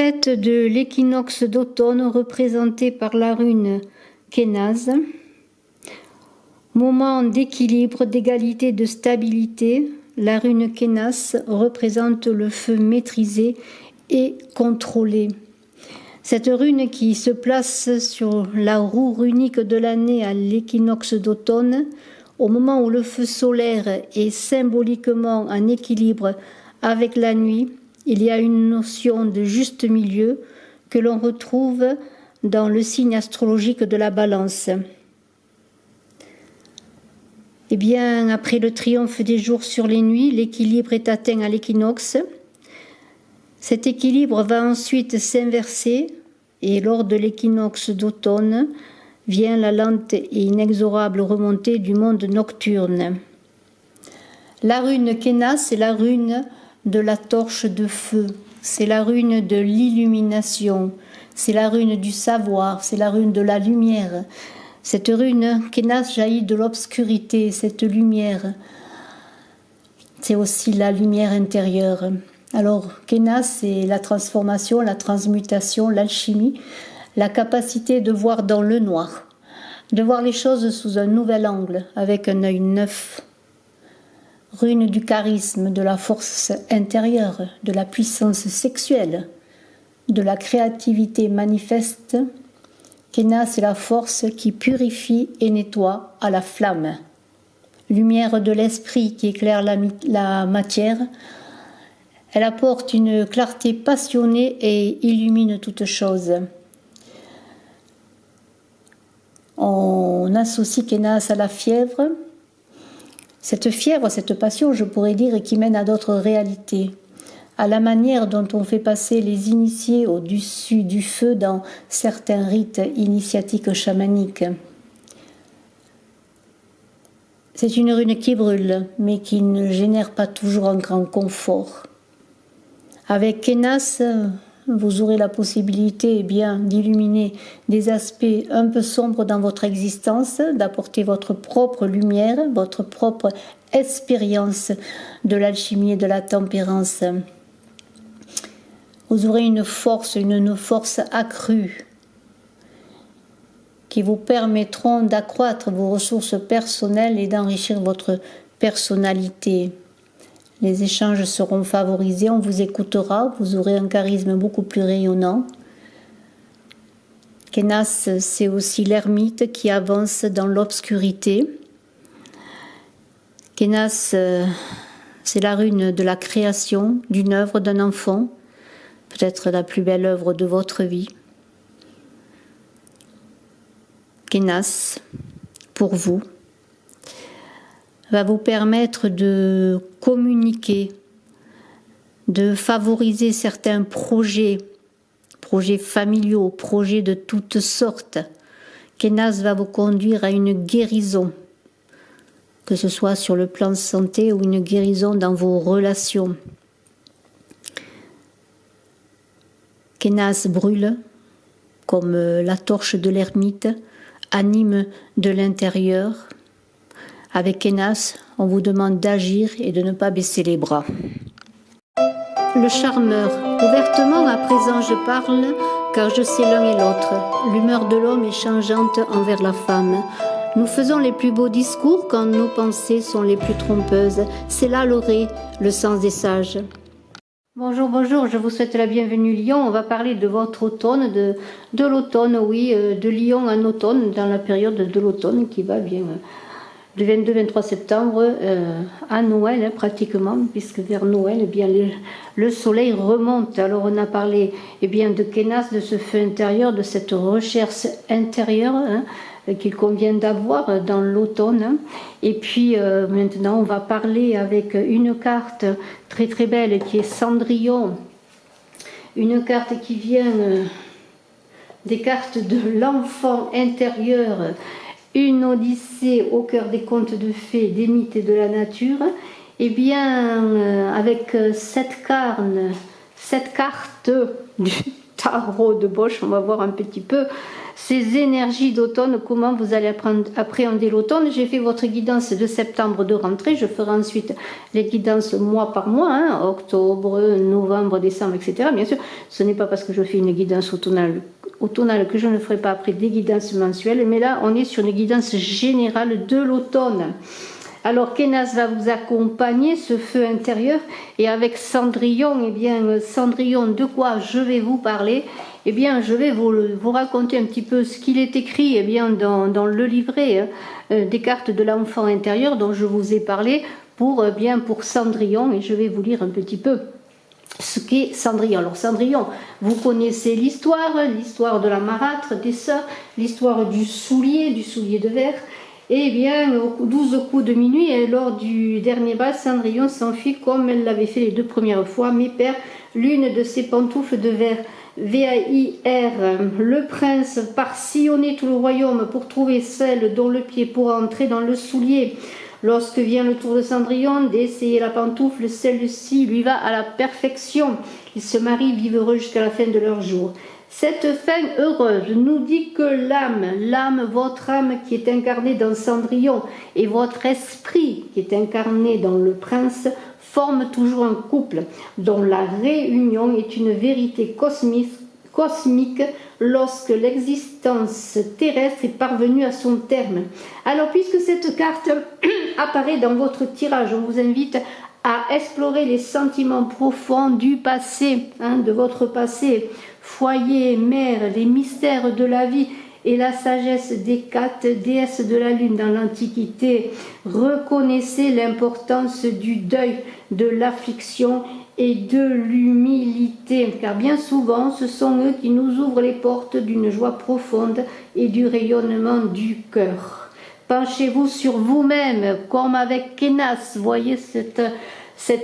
Fête de l'équinoxe d'automne représentée par la rune Kénaz. Moment d'équilibre, d'égalité, de stabilité. La rune Kénas représente le feu maîtrisé et contrôlé. Cette rune qui se place sur la roue runique de l'année à l'équinoxe d'automne, au moment où le feu solaire est symboliquement en équilibre avec la nuit, il y a une notion de juste milieu que l'on retrouve dans le signe astrologique de la Balance. Eh bien, après le triomphe des jours sur les nuits, l'équilibre est atteint à l'équinoxe. Cet équilibre va ensuite s'inverser et lors de l'équinoxe d'automne vient la lente et inexorable remontée du monde nocturne. La rune Kénas, c'est la rune de la torche de feu, c'est la rune de l'illumination, c'est la rune du savoir, c'est la rune de la lumière. Cette rune Kénas jaillit de l'obscurité, cette lumière, c'est aussi la lumière intérieure. Alors Kénas, c'est la transformation, la transmutation, l'alchimie, la capacité de voir dans le noir, de voir les choses sous un nouvel angle, avec un œil neuf. Rune du charisme, de la force intérieure, de la puissance sexuelle, de la créativité manifeste. Kénas, c'est la force qui purifie et nettoie à la flamme. Lumière de l'esprit qui éclaire la matière. Elle apporte une clarté passionnée et illumine toute chose. On associe Kénas à la fièvre. Cette fièvre, cette passion, je pourrais dire, qui mène à d'autres réalités, à la manière dont on fait passer les initiés au-dessus du feu dans certains rites initiatiques chamaniques. C'est une rune qui brûle, mais qui ne génère pas toujours un grand confort. Avec Kénas, vous aurez la possibilité d'illuminer des aspects un peu sombres dans votre existence, d'apporter votre propre lumière, votre propre expérience de l'alchimie et de la tempérance. Vous aurez une force accrue qui vous permettront d'accroître vos ressources personnelles et d'enrichir votre personnalité. Les échanges seront favorisés, on vous écoutera, vous aurez un charisme beaucoup plus rayonnant. Kénas, c'est aussi l'ermite qui avance dans l'obscurité. Kénas, c'est la rune de la création, d'une œuvre d'un enfant, peut-être la plus belle œuvre de votre vie. Kénas, pour vous, va vous permettre de communiquer, de favoriser certains projets familiaux, projets de toutes sortes. Kénas va vous conduire à une guérison, que ce soit sur le plan santé ou une guérison dans vos relations. Kénas brûle, comme la torche de l'ermite, anime de l'intérieur. Avec Kénas, on vous demande d'agir et de ne pas baisser les bras. Le charmeur. Ouvertement à présent je parle, car je sais l'un et l'autre. L'humeur de l'homme est changeante envers la femme. Nous faisons les plus beaux discours quand nos pensées sont les plus trompeuses. C'est là l'orée, le sens des sages. Bonjour, bonjour, je vous souhaite la bienvenue Lion. On va parler de votre automne, de l'automne, oui, de Lion en automne, dans la période de l'automne qui va bien du 22-23 septembre à Noël pratiquement, puisque vers Noël eh bien, le soleil remonte. Alors on a parlé eh bien, de Kénas, de ce feu intérieur, de cette recherche intérieure qu'il convient d'avoir dans l'automne. Et puis maintenant on va parler avec une carte très très belle qui est Cendrillon, une carte qui vient des cartes de l'enfant intérieur, une odyssée au cœur des contes de fées, des mythes et de la nature. Et bien avec cette carte tarot de Bosch, on va voir un petit peu ces énergies d'automne, comment vous allez appréhender l'automne. J'ai fait votre guidance de septembre de rentrée, je ferai ensuite les guidances mois par mois, hein, octobre, novembre, décembre, etc. Bien sûr, ce n'est pas parce que je fais une guidance automnale que je ne ferai pas après des guidances mensuelles, mais là on est sur une guidance générale de l'automne. Alors Kenas va vous accompagner, ce feu intérieur, et avec Cendrillon, eh bien Cendrillon, de quoi je vais vous parler? Eh bien je vais vous raconter un petit peu ce qu'il est écrit eh bien, dans le livret des cartes de l'enfant intérieur dont je vous ai parlé pour Cendrillon, et je vais vous lire un petit peu ce qu'est Cendrillon. Alors Cendrillon, vous connaissez l'histoire de la marâtre, des sœurs, l'histoire du soulier de verre. Eh bien, aux 12 coups de minuit, et lors du dernier bal, Cendrillon s'enfuit comme elle l'avait fait les 2 premières fois, mais perd l'une de ses pantoufles de verre. VAIR, le prince part sillonner tout le royaume pour trouver celle dont le pied pourra entrer dans le soulier. Lorsque vient le tour de Cendrillon d'essayer la pantoufle, celle-ci lui va à la perfection. Ils se marient, vivent heureux jusqu'à la fin de leur jour. Cette fin heureuse nous dit que l'âme, votre âme qui est incarnée dans Cendrillon et votre esprit qui est incarné dans le prince forment toujours un couple dont la réunion est une vérité cosmique lorsque l'existence terrestre est parvenue à son terme. Alors puisque cette carte apparaît dans votre tirage, on vous invite à explorer les sentiments profonds du passé, de votre passé, foyer, mère, les mystères de la vie et la sagesse d'Hécate, déesse de la lune dans l'Antiquité. Reconnaissez l'importance du deuil, de l'affliction et de l'humilité, car bien souvent ce sont eux qui nous ouvrent les portes d'une joie profonde et du rayonnement du cœur. Penchez-vous sur vous-même, comme avec Kenas, voyez cette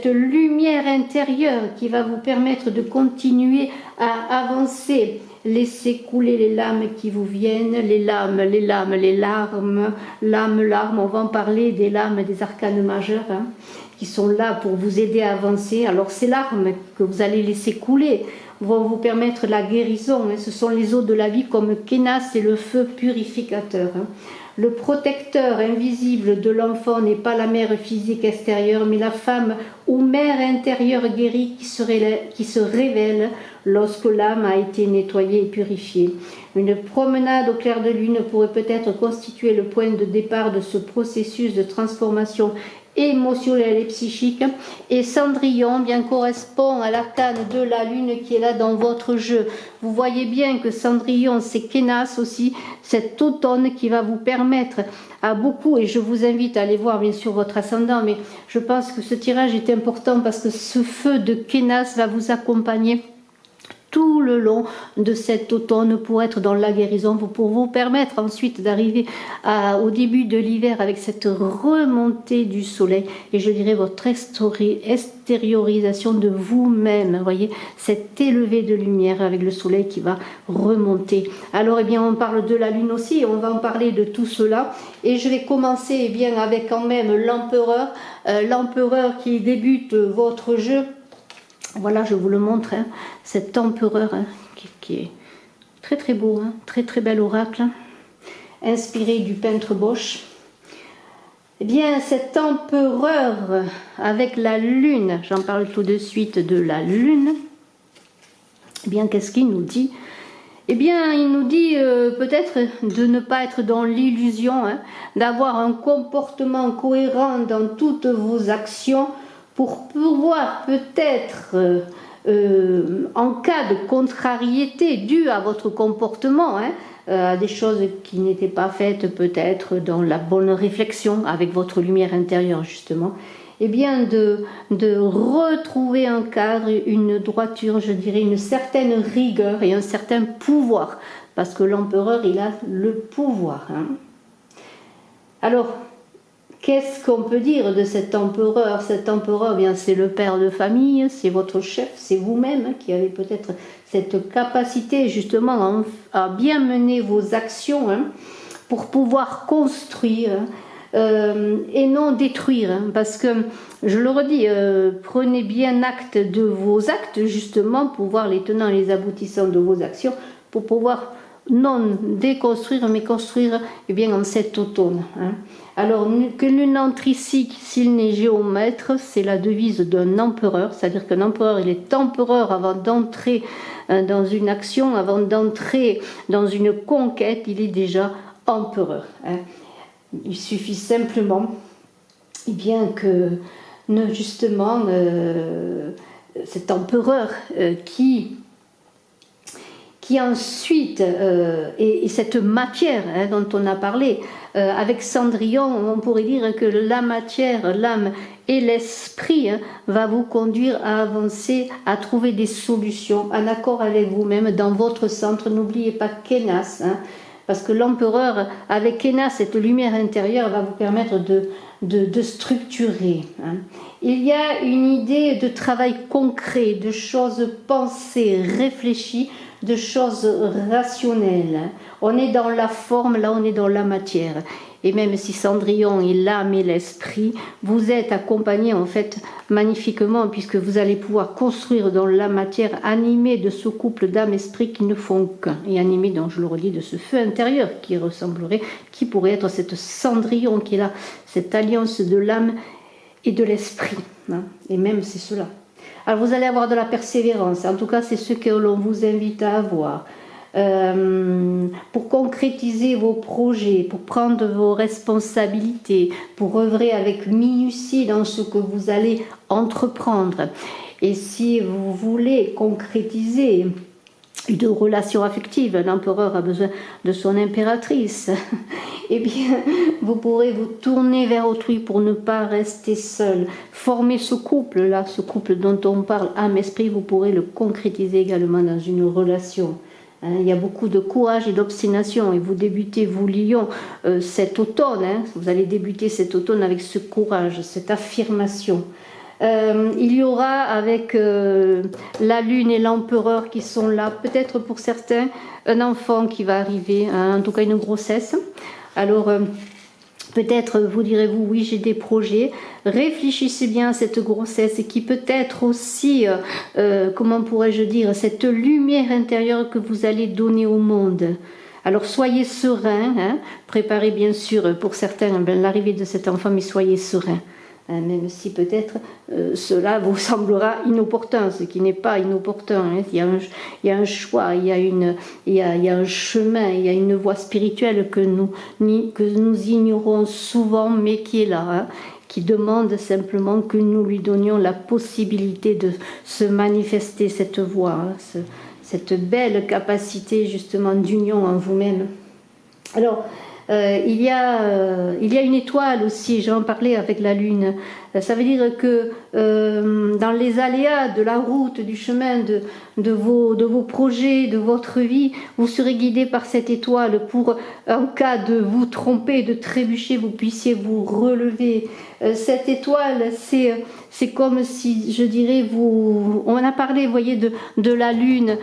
lumière intérieure qui va vous permettre de continuer à avancer. Laissez couler les larmes qui vous viennent, les larmes, on va en parler des larmes des arcanes majeurs, qui sont là pour vous aider à avancer. Alors ces larmes que vous allez laisser couler vont vous permettre la guérison, ce sont les eaux de la vie comme Kenas et le feu purificateur. Le protecteur invisible de l'enfant n'est pas la mère physique extérieure, mais la femme ou mère intérieure guérie qui se révèle lorsque l'âme a été nettoyée et purifiée. Une promenade au clair de lune pourrait peut-être constituer le point de départ de ce processus de transformation émotionnelle et psychique, et Cendrillon bien correspond à l'arcane de la lune qui est là dans votre jeu. Vous voyez bien que Cendrillon c'est Kenas aussi, cet automne qui va vous permettre à beaucoup, et je vous invite à aller voir bien sûr votre ascendant, mais je pense que ce tirage est important parce que ce feu de Kenas va vous accompagner tout le long de cet automne pour être dans la guérison, pour vous permettre ensuite d'arriver au début de l'hiver avec cette remontée du soleil et je dirais votre extériorisation de vous-même, voyez, cet élevé de lumière avec le soleil qui va remonter. Alors eh bien on parle de la lune aussi, on va en parler de tout cela et je vais commencer eh bien avec quand même l'empereur, l'empereur qui débute votre jeu. Voilà, je vous le montre, cet empereur qui est très très beau, très très bel oracle, inspiré du peintre Bosch. Eh bien, cet empereur avec la lune, j'en parle tout de suite de la lune, eh bien, qu'est-ce qu'il nous dit? Eh bien, il nous dit peut-être de ne pas être dans l'illusion, d'avoir un comportement cohérent dans toutes vos actions, pour pouvoir peut-être, en cas de contrariété due à votre comportement, à des choses qui n'étaient pas faites peut-être dans la bonne réflexion avec votre lumière intérieure justement, eh bien de retrouver un cadre, une droiture, je dirais une certaine rigueur et un certain pouvoir, parce que l'empereur il a le pouvoir. Alors, qu'est-ce qu'on peut dire de cet empereur? Cet empereur, bien, c'est le père de famille, c'est votre chef, c'est vous-même qui avez peut-être cette capacité justement à bien mener vos actions pour pouvoir construire et non détruire, hein, parce que, je le redis, prenez bien acte de vos actes, justement, pour voir les tenants et les aboutissants de vos actions, pour pouvoir non déconstruire, mais construire eh bien, en cet automne. Hein. Alors, que nul n'entre ici s'il n'est géomètre, c'est la devise d'un empereur, c'est-à-dire qu'un empereur, il est empereur avant d'entrer dans une action, avant d'entrer dans une conquête, il est déjà empereur. Hein. Il suffit simplement eh bien, que justement cet empereur qui ensuite, et cette matière hein, dont on a parlé, avec Cendrillon, on pourrait dire que la matière, l'âme et l'esprit hein, va vous conduire à avancer, à trouver des solutions en accord avec vous-même dans votre centre. N'oubliez pas Kenas, hein, parce que l'empereur, avec Kenas, cette lumière intérieure, va vous permettre de structurer. Hein. Il y a une idée de travail concret, de choses pensées, réfléchies, de choses rationnelles. On est dans la forme, là on est dans la matière. Et même si Cendrillon est l'âme et l'esprit, vous êtes accompagné en fait magnifiquement puisque vous allez pouvoir construire dans la matière, animé de ce couple d'âme-esprit qui ne font qu'un. Et animé, donc je le redis, de ce feu intérieur qui ressemblerait, qui pourrait être cette Cendrillon qui est là, cette alliance de l'âme et de l'esprit. Hein. Et même c'est cela. Alors vous allez avoir de la persévérance, en tout cas c'est ce que l'on vous invite à avoir. Pour concrétiser vos projets, pour prendre vos responsabilités, pour œuvrer avec minutie dans ce que vous allez entreprendre. Et si vous voulez concrétiser une relation affective, un empereur a besoin de son impératrice, eh bien, vous pourrez vous tourner vers autrui pour ne pas rester seul. Former ce couple-là, ce couple dont on parle, âme-esprit, vous pourrez le concrétiser également dans une relation. Hein, il y a beaucoup de courage et d'obstination et vous débutez, vous Lion, cet automne, hein, vous allez débuter cet automne avec ce courage, cette affirmation. Il y aura avec la lune et l'empereur qui sont là, peut-être pour certains, un enfant qui va arriver, hein, en tout cas une grossesse. Alors peut-être vous direz-vous, oui j'ai des projets, réfléchissez bien à cette grossesse et qui peut être aussi, comment pourrais-je dire, cette lumière intérieure que vous allez donner au monde. Alors soyez sereins, hein, préparez bien sûr pour certains l'arrivée de cet enfant, mais soyez sereins. Même si peut-être cela vous semblera inopportun, ce qui n'est pas inopportun. Hein. Il y a un choix, il y a un chemin, il y a une voie spirituelle que nous ignorons souvent, mais qui est là, hein, qui demande simplement que nous lui donnions la possibilité de se manifester cette voie, hein, cette belle capacité justement d'union en vous-même. Alors, il y a une étoile aussi, j'en parlais avec la lune. Ça veut dire que dans les aléas de la route, du chemin, de vos projets, de votre vie, vous serez guidé par cette étoile pour, en cas de vous tromper, de trébucher, vous puissiez vous relever. Cette étoile, c'est comme si, je dirais, on a parlé, vous voyez, de la lune,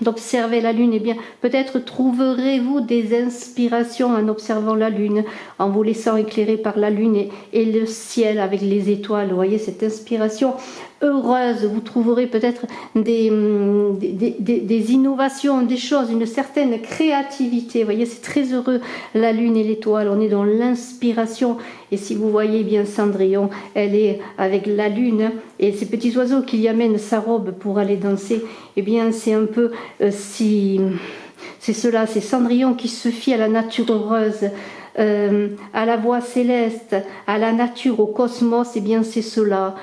d'observer la lune. Eh bien, peut-être trouverez-vous des inspirations en observant la lune, en vous laissant éclairer par la lune et le ciel avec les étoiles. Vous voyez, cette inspiration heureuse, vous trouverez peut-être des innovations, des choses, une certaine créativité. Vous voyez, c'est très heureux, la lune et l'étoile, on est dans l'inspiration. Et si vous voyez bien Cendrillon, elle est avec la lune et ces petits oiseaux qui y amènent sa robe pour aller danser, eh bien c'est un peu c'est cela, c'est Cendrillon qui se fie à la nature heureuse, à la voix céleste, à la nature, au cosmos, eh bien c'est cela.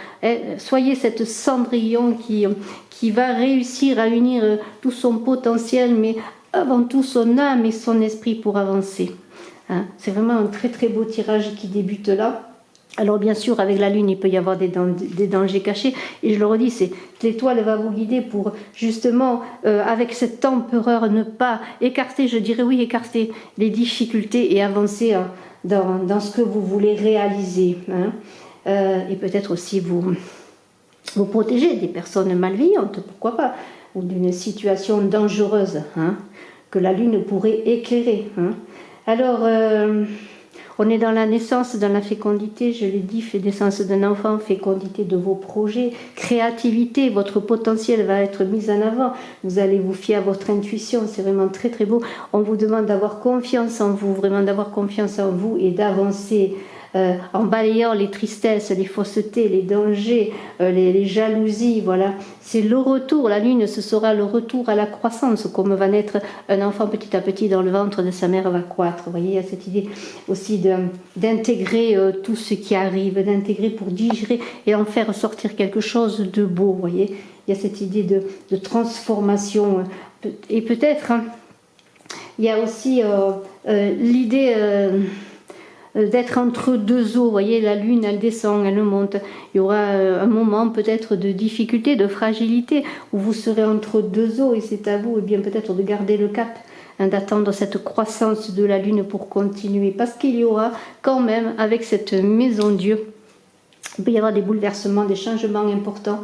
Soyez cette Cendrillon qui va réussir à unir tout son potentiel, mais avant tout son âme et son esprit pour avancer. Hein, c'est vraiment un très très beau tirage qui débute là. Alors bien sûr, avec la lune, il peut y avoir des dangers cachés. Et je le redis, c'est l'étoile va vous guider pour justement, avec cet empereur, ne pas écarter, je dirais oui, écarter les difficultés et avancer dans ce que vous voulez réaliser. Hein. Et peut-être aussi vous protéger des personnes malveillantes, pourquoi pas, ou d'une situation dangereuse, hein, que la lune pourrait éclairer. Hein. Alors, On est dans la naissance, dans la fécondité, je l'ai dit, naissance d'un enfant, fécondité de vos projets, créativité, votre potentiel va être mis en avant. Vous allez vous fier à votre intuition, c'est vraiment très très beau. On vous demande d'avoir confiance en vous, vraiment d'avoir confiance en vous et d'avancer. En balayant les tristesses, les faussetés, les dangers, les jalousies, voilà. C'est le retour, la lune, ce sera le retour à la croissance, comme va naître un enfant petit à petit dans le ventre de sa mère va croître. Vous voyez, il y a cette idée aussi d'intégrer tout ce qui arrive, d'intégrer pour digérer et en faire sortir quelque chose de beau, vous voyez. Il y a cette idée de transformation. Et peut-être, hein, il y a aussi l'idée... d'être entre deux eaux, vous voyez, la lune elle descend, elle monte, il y aura un moment peut-être de difficulté, de fragilité, où vous serez entre deux eaux et c'est à vous, et bien peut-être de garder le cap, hein, d'attendre cette croissance de la lune pour continuer, parce qu'il y aura quand même, avec cette maison Dieu, il peut y avoir des bouleversements, des changements importants,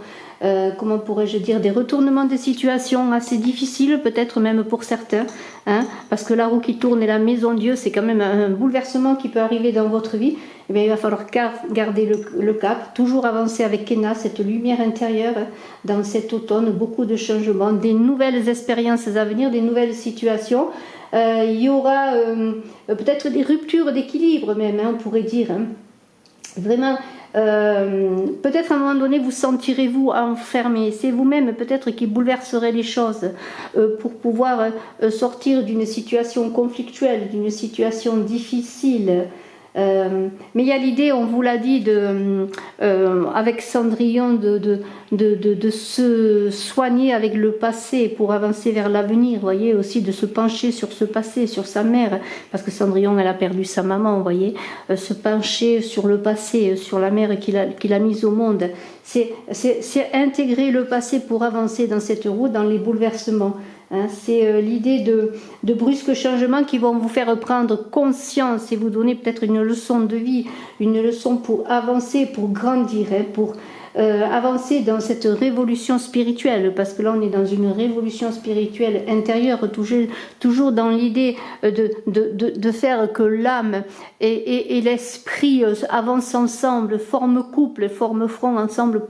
comment pourrais-je dire, des retournements de situation assez difficiles, peut-être même pour certains, hein, parce que la roue qui tourne et la maison Dieu, c'est quand même un bouleversement qui peut arriver dans votre vie. Eh bien, il va falloir garder le cap, toujours avancer avec Kéna, cette lumière intérieure, hein, dans cet automne, beaucoup de changements, des nouvelles expériences à venir, des nouvelles situations. Il y aura peut-être des ruptures d'équilibre même, hein, on pourrait dire, hein. Vraiment, peut-être à un moment donné vous sentirez-vous enfermé, c'est vous-même peut-être qui bouleverserez les choses pour pouvoir sortir d'une situation conflictuelle, d'une situation difficile. Mais il y a l'idée, on vous l'a dit, avec Cendrillon, de se soigner avec le passé pour avancer vers l'avenir, vous voyez, aussi de se pencher sur ce passé, sur sa mère, parce que Cendrillon, elle a perdu sa maman, vous voyez, se pencher sur le passé, sur la mère qu'il a mise au monde. C'est intégrer le passé pour avancer dans cette roue, dans les bouleversements. Hein, c'est l'idée de brusques changements qui vont vous faire prendre conscience et vous donner peut-être une leçon de vie, une leçon pour avancer, pour grandir, hein, pour avancer dans cette révolution spirituelle, parce que là on est dans une révolution spirituelle intérieure, toujours dans l'idée de faire que l'âme et l'esprit avancent ensemble, forment couple, forment front ensemble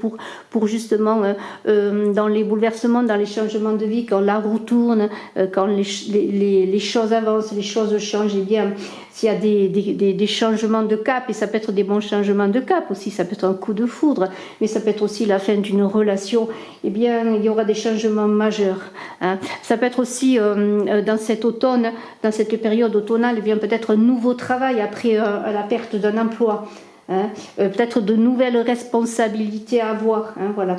pour justement dans les bouleversements, dans les changements de vie, quand la roue tourne, quand les choses avancent, les choses changent, et bien s'il y a des changements de cap, et ça peut être des bons changements de cap aussi, ça peut être un coup de foudre, mais ça peut être aussi la fin d'une relation, eh bien il y aura des changements majeurs, hein. Ça peut être aussi dans cet automne, dans cette période automnale, eh bien peut-être un nouveau travail après la perte d'un emploi, hein, peut-être de nouvelles responsabilités à avoir, hein, voilà.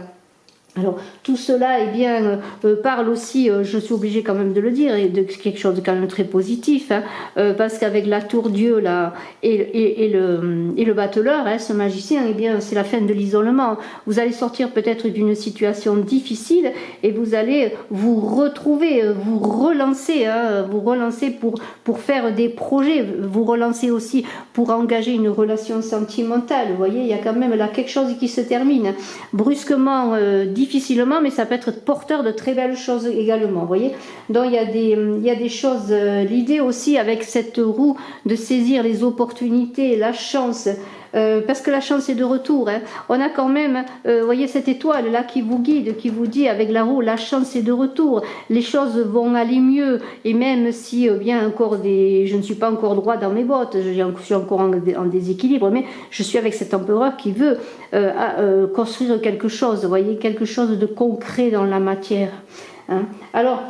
Alors tout cela, eh bien, parle aussi, je suis obligée quand même de le dire, de quelque chose de quand même très positif, hein, parce qu'avec la tour Dieu là, et le battleur, hein, ce magicien, eh bien, c'est la fin de l'isolement. Vous allez sortir peut-être d'une situation difficile et vous allez vous retrouver, vous relancer, hein, pour faire des projets, vous relancer aussi pour engager une relation sentimentale. Vous voyez, il y a quand même là quelque chose qui se termine brusquement, difficilement, mais ça peut être porteur de très belles choses également, vous voyez. Donc il y a des choses, l'idée aussi avec cette roue de saisir les opportunités, la chance, parce que la chance est de retour, hein. On a quand même, vous voyez cette étoile là qui vous guide, qui vous dit avec la roue, la chance est de retour, les choses vont aller mieux, et même si bien encore je ne suis pas encore droit dans mes bottes, je suis encore en déséquilibre, mais je suis avec cet empereur qui veut construire quelque chose, vous voyez, quelque chose de concret dans la matière, hein. Alors,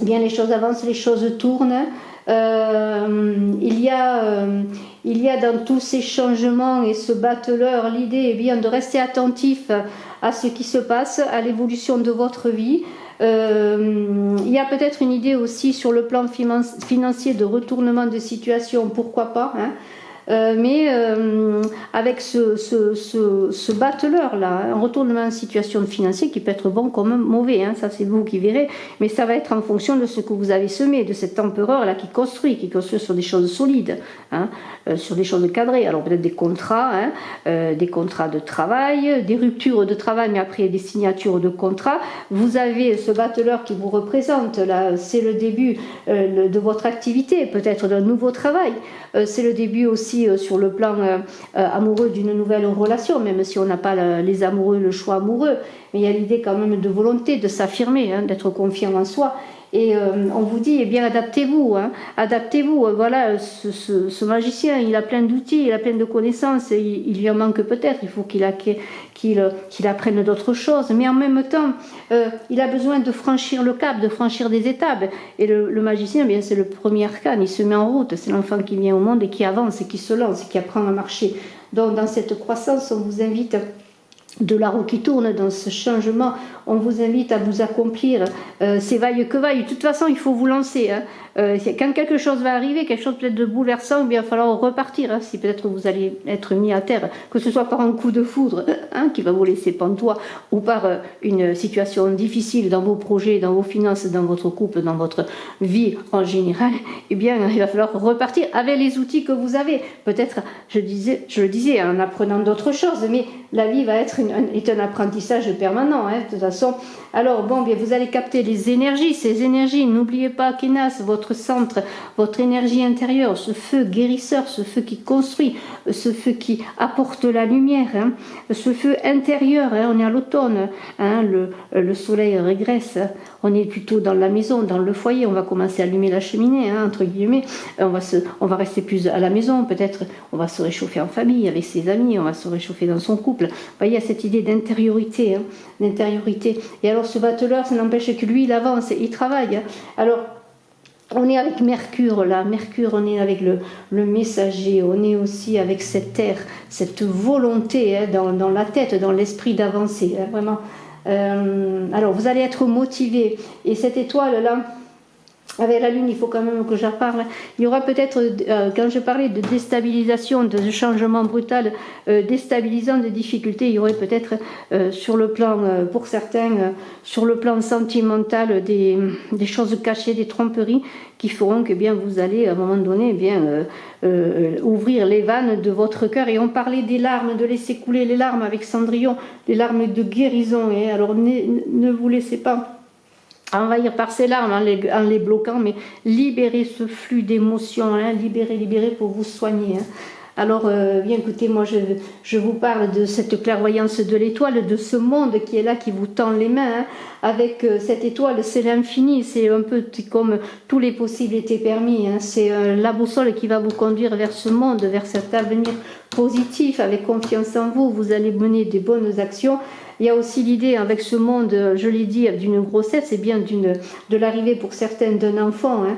bien les choses avancent, les choses tournent. Il y a dans tous ces changements et ce battleur, l'idée est bien de rester attentif à ce qui se passe, à l'évolution de votre vie. Il y a peut-être une idée aussi sur le plan financier de retournement de situation, pourquoi pas, hein. mais avec ce battleur-là, un retournement de situation financière qui peut être bon comme mauvais, hein, ça c'est vous qui verrez, mais ça va être en fonction de ce que vous avez semé, de cet empereur-là qui construit sur des choses solides, hein, sur des choses cadrées, alors peut-être des contrats, hein, des contrats de travail, des ruptures de travail, mais après des signatures de contrats. Vous avez ce battleur qui vous représente, là, c'est le début de votre activité, peut-être d'un nouveau travail, c'est le début aussi sur le plan amoureux d'une nouvelle relation, même si on n'a pas les amoureux, le choix amoureux, mais il y a l'idée quand même de volonté, de s'affirmer, hein, d'être confiant en soi. Et on vous dit, eh bien, adaptez-vous, hein, adaptez-vous. Voilà, ce magicien, il a plein d'outils, il a plein de connaissances, il lui en manque peut-être, il faut qu'il apprenne d'autres choses, mais en même temps, il a besoin de franchir le cap, de franchir des étapes. Et le magicien, eh bien, c'est le premier arcane, il se met en route, c'est l'enfant qui vient au monde et qui avance, et qui se lance, et qui apprend à marcher. Donc, dans cette croissance, on vous invite de la roue qui tourne, dans ce changement, on vous invite à vous accomplir, c'est vaille que vaille. De toute façon, il faut vous lancer, hein. Quand quelque chose va arriver, quelque chose peut-être de bouleversant, bien, il va falloir repartir, hein, si peut-être vous allez être mis à terre, que ce soit par un coup de foudre, hein, qui va vous laisser pantois, ou par une situation difficile dans vos projets, dans vos finances, dans votre couple, dans votre vie en général, eh bien, il va falloir repartir avec les outils que vous avez. Peut-être, je le disais, en apprenant d'autres choses, mais la vie va être est un apprentissage permanent, hein, de toute façon. Alors, bon, bien, vous allez capter les énergies, ces énergies, n'oubliez pas qu'Enas, votre centre, votre énergie intérieure, ce feu guérisseur, ce feu qui construit, ce feu qui apporte la lumière, hein, ce feu intérieur, hein, on est à l'automne, hein, le soleil régresse, hein, on est plutôt dans la maison, dans le foyer, on va commencer à allumer la cheminée, hein, entre guillemets, on va rester plus à la maison, peut-être on va se réchauffer en famille, avec ses amis, on va se réchauffer dans son couple. Vous voyez, il y a cette idée d'intériorité, hein, d'intériorité. Et alors ce battleur, ça n'empêche que lui, il avance, il travaille. Hein. Alors, on est avec Mercure là, Mercure, on est avec le messager, on est aussi avec cette terre, cette volonté, hein, dans la tête, dans l'esprit d'avancer, hein, vraiment. Alors vous allez être motivé, et cette étoile là, avec la lune, il faut quand même que j'en parle. Il y aura peut-être, quand je parlais de déstabilisation, de changement brutal, déstabilisant, de difficultés, il y aurait peut-être sur le plan, pour certains, sur le plan sentimental, des choses cachées, des tromperies qui feront que bien vous allez à un moment donné bien ouvrir les vannes de votre cœur. Et on parlait des larmes, de laisser couler les larmes avec Cendrillon, les larmes de guérison. Et alors ne vous laissez pas envahir par ces larmes en les bloquant, mais libérez ce flux d'émotions, hein, libérez pour vous soigner. Hein. Alors, bien écoutez, moi je vous parle de cette clairvoyance de l'étoile, de ce monde qui est là, qui vous tend les mains. Hein. Avec cette étoile, c'est l'infini, c'est un peu comme tous les possibles étaient permis. Hein. C'est la boussole qui va vous conduire vers ce monde, vers cet avenir positif, avec confiance en vous. Vous allez mener des bonnes actions. Il y a aussi l'idée avec ce monde, je l'ai dit, d'une grossesse, c'est bien de l'arrivée pour certaines d'un enfant. Hein.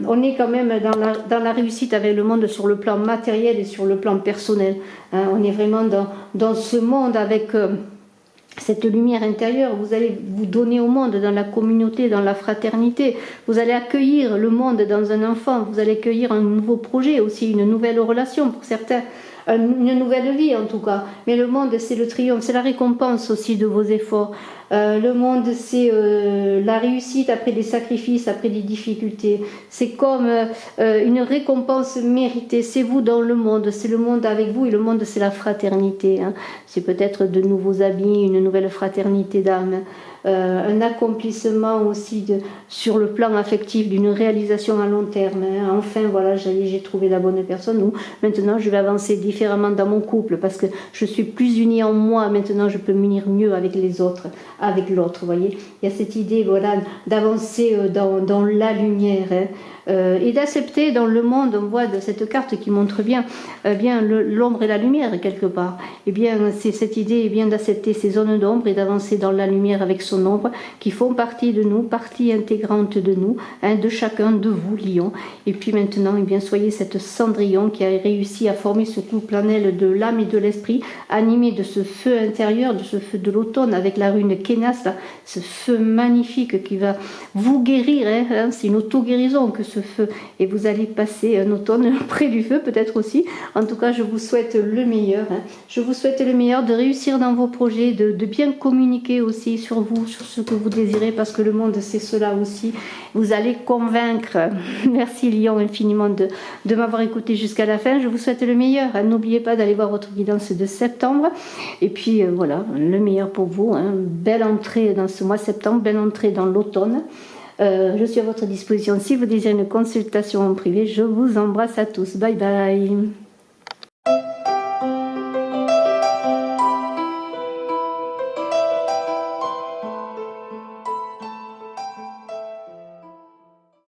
On est quand même dans la réussite avec le monde sur le plan matériel et sur le plan personnel. Hein. On est vraiment dans ce monde avec cette lumière intérieure. Vous allez vous donner au monde, dans la communauté, dans la fraternité. Vous allez accueillir le monde dans un enfant. Vous allez accueillir un nouveau projet aussi, une nouvelle relation pour certains. Une nouvelle vie en tout cas, mais le monde c'est le triomphe, c'est la récompense aussi de vos efforts. Le monde c'est la réussite après des sacrifices, après des difficultés. C'est comme une récompense méritée. C'est vous dans le monde, c'est le monde avec vous, et le monde c'est la fraternité. Hein. C'est peut-être de nouveaux habits, une nouvelle fraternité d'âme. Un accomplissement aussi sur le plan affectif d'une réalisation à long terme. Hein. Enfin, voilà, j'ai trouvé la bonne personne. Ou maintenant, je vais avancer différemment dans mon couple parce que je suis plus unie en moi. Maintenant, je peux m'unir mieux avec les autres, avec l'autre. Vous voyez, il y a cette idée, voilà, d'avancer dans la lumière. Hein. Et d'accepter dans le monde, on voit de cette carte qui montre bien, l'ombre et la lumière quelque part. Et bien, c'est cette idée bien d'accepter ces zones d'ombre et d'avancer dans la lumière avec son ombre, qui font partie de nous, partie intégrante de nous, hein, de chacun de vous, lion. Et puis maintenant, eh bien, soyez cette Cendrillon qui a réussi à former ce couple en elle de l'âme et de l'esprit, animé de ce feu intérieur, de ce feu de l'automne avec la rune Kénas, là, ce feu magnifique qui va vous guérir, hein, c'est une auto-guérison que ce feu, et vous allez passer un automne près du feu peut-être aussi. En tout cas, je vous souhaite le meilleur, hein. Je vous souhaite le meilleur, de réussir dans vos projets, de bien communiquer aussi sur vous, sur ce que vous désirez, parce que le monde c'est cela aussi, vous allez convaincre. Merci Lion infiniment de m'avoir écouté jusqu'à la fin. Je vous souhaite le meilleur, hein. N'oubliez pas d'aller voir votre guidance de septembre, et puis voilà, le meilleur pour vous, hein. Belle entrée dans ce mois de septembre, belle entrée dans l'automne. Je suis à votre disposition si vous désirez une consultation en privé. Je vous embrasse à tous, bye bye.